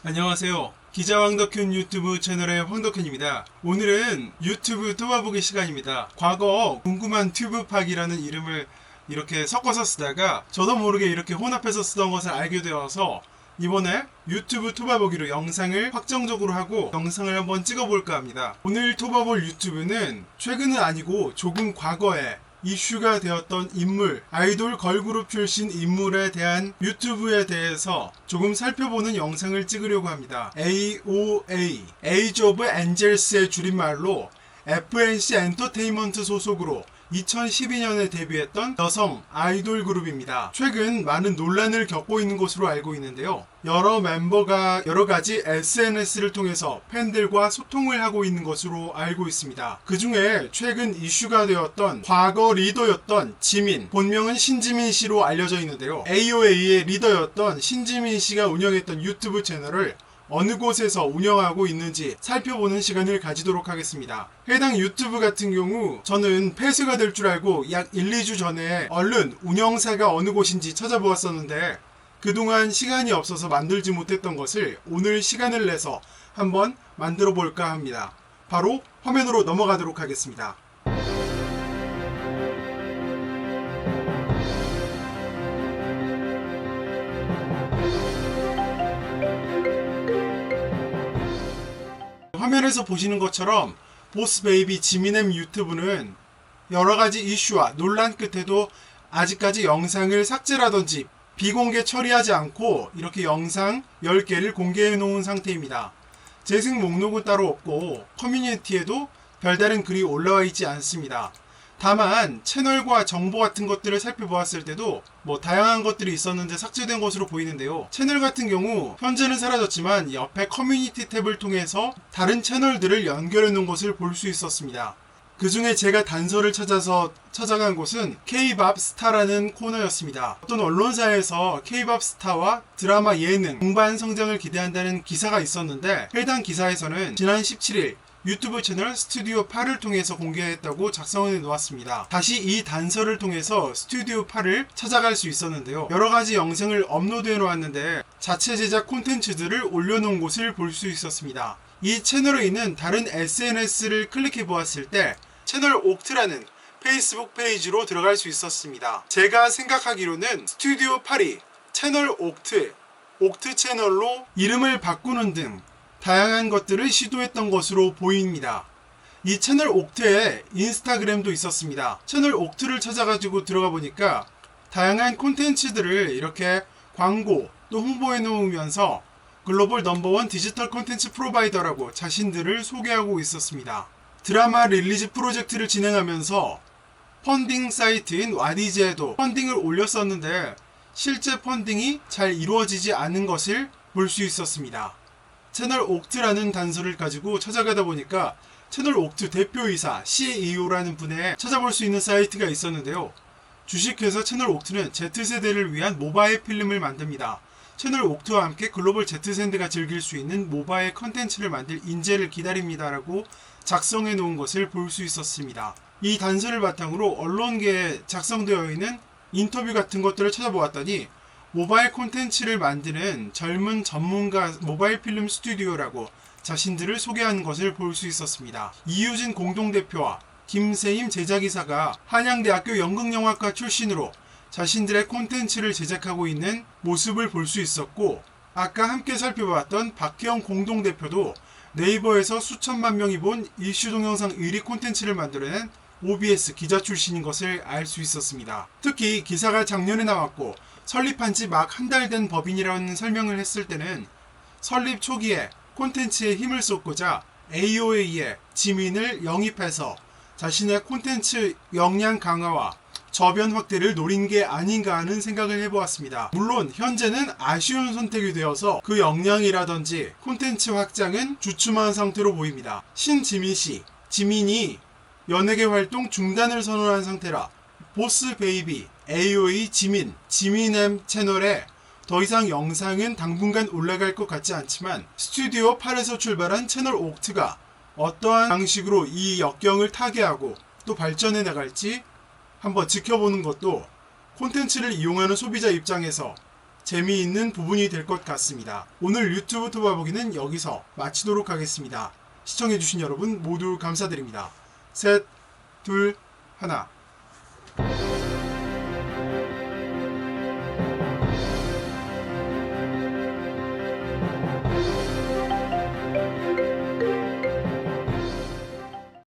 안녕하세요. 기자왕덕현 유튜브 채널의 황덕현입니다. 오늘은 유튜브 뚫어보기 시간입니다. 과거 궁금한 튜브팍이라는 이름을 이렇게 섞어서 쓰다가 저도 모르게 이렇게 혼합해서 쓰던 것을 알게 되어서 이번에 유튜브 뚫어보기로 영상을 확정적으로 하고 영상을 한번 찍어볼까 합니다. 오늘 뚫어볼 유튜브는 최근은 아니고 조금 과거에 이슈가 되었던 인물, 아이돌 걸그룹 출신 인물에 대한 유튜브에 대해서 조금 살펴보는 영상을 찍으려고 합니다. AOA, Age of Angels의 줄임말로 FNC 엔터테인먼트 소속으로 2012년에 데뷔했던 여성 아이돌 그룹입니다. 최근 많은 논란을 겪고 있는 것으로 알고 있는데요. 여러 멤버가 여러가지 SNS를 통해서 팬들과 소통을 하고 있는 것으로 알고 있습니다. 그 중에 최근 이슈가 되었던 과거 리더였던 지민, 본명은 신지민 씨로 알려져 있는데요. AOA의 리더였던 신지민 씨가 운영했던 유튜브 채널을 어느 곳에서 운영하고 있는지 살펴보는 시간을 가지도록 하겠습니다. 해당 유튜브 같은 경우 저는 폐쇄가 될 줄 알고 약 1, 2주 전에 얼른 운영사가 어느 곳인지 찾아보았었는데 그동안 시간이 없어서 만들지 못했던 것을 오늘 시간을 내서 한번 만들어 볼까 합니다. 바로 화면으로 넘어가도록 하겠습니다. 화면에서 보시는 것처럼 보스베이비 지민엠 유튜브는 여러가지 이슈와 논란 끝에도 아직까지 영상을 삭제라든지 비공개 처리하지 않고 이렇게 영상 10개를 공개해 놓은 상태입니다. 재생 목록은 따로 없고 커뮤니티에도 별다른 글이 올라와 있지 않습니다. 다만 채널과 정보 같은 것들을 살펴보았을 때도 다양한 것들이 있었는데 삭제된 것으로 보이는데요. 채널 같은 경우 현재는 사라졌지만 옆에 커뮤니티 탭을 통해서 다른 채널들을 연결해 놓은 것을 볼 수 있었습니다. 그 중에 제가 단서를 찾아서 찾아간 곳은 K-팝 스타라는 코너였습니다. 어떤 언론사에서 K-팝 스타와 드라마 예능, 동반 성장을 기대한다는 기사가 있었는데 해당 기사에서는 지난 17일 유튜브 채널 스튜디오 8을 통해서 공개했다고 작성해 놓았습니다. 다시 이 단서를 통해서 스튜디오 8을 찾아갈 수 있었는데요. 여러가지 영상을 업로드해 놓았는데 자체 제작 콘텐츠들을 올려놓은 곳을 볼 수 있었습니다. 이 채널에 있는 다른 SNS를 클릭해 보았을 때 채널 옥트라는 페이스북 페이지로 들어갈 수 있었습니다. 제가 생각하기로는 스튜디오 8이 채널 옥트 채널로 이름을 바꾸는 등 다양한 것들을 시도했던 것으로 보입니다. 이 채널 옥트에 인스타그램도 있었습니다. 채널 옥트를 찾아가지고 들어가 보니까 다양한 콘텐츠들을 이렇게 광고 또 홍보해 놓으면서 글로벌 넘버원 디지털 콘텐츠 프로바이더라고 자신들을 소개하고 있었습니다. 드라마 릴리즈 프로젝트를 진행하면서 펀딩 사이트인 와디즈에도 펀딩을 올렸었는데 실제 펀딩이 잘 이루어지지 않은 것을 볼 수 있었습니다. 채널 옥트라는 단서를 가지고 찾아가다 보니까 채널 옥트 대표이사 CEO라는 분의 찾아볼 수 있는 사이트가 있었는데요. 주식회사 채널 옥트는 Z세대를 위한 모바일 필름을 만듭니다. 채널 옥트와 함께 글로벌 Z세대가 즐길 수 있는 모바일 컨텐츠를 만들 인재를 기다립니다 라고 작성해 놓은 것을 볼 수 있었습니다. 이 단서를 바탕으로 언론계에 작성되어 있는 인터뷰 같은 것들을 찾아보았더니 모바일 콘텐츠를 만드는 젊은 전문가 모바일 필름 스튜디오라고 자신들을 소개하는 것을 볼 수 있었습니다. 이유진 공동대표와 김세임 제작이사가 한양대학교 연극영화과 출신으로 자신들의 콘텐츠를 제작하고 있는 모습을 볼 수 있었고 아까 함께 살펴봤던 박혜영 공동대표도 네이버에서 수천만 명이 본 이슈 동영상 1위 콘텐츠를 만들어낸 OBS 기자 출신인 것을 알 수 있었습니다. 특히 기사가 작년에 나왔고 설립한 지 막 한 달 된 법인이라는 설명을 했을 때는 설립 초기에 콘텐츠에 힘을 쏟고자 AOA의 지민을 영입해서 자신의 콘텐츠 역량 강화와 저변 확대를 노린 게 아닌가 하는 생각을 해보았습니다. 물론 현재는 아쉬운 선택이 되어서 그 역량이라든지 콘텐츠 확장은 주춤한 상태로 보입니다. 신지민 씨, 지민이 연예계 활동 중단을 선언한 상태라 보스베이비, AOA 지민엠 채널에 더 이상 영상은 당분간 올라갈 것 같지 않지만 스튜디오 8에서 출발한 채널 옥트가 어떠한 방식으로 이 역경을 타개하고 또 발전해 나갈지 한번 지켜보는 것도 콘텐츠를 이용하는 소비자 입장에서 재미있는 부분이 될 것 같습니다. 오늘 유튜브 토바보기는 여기서 마치도록 하겠습니다. 시청해주신 여러분 모두 감사드립니다. 셋, 둘, 하나.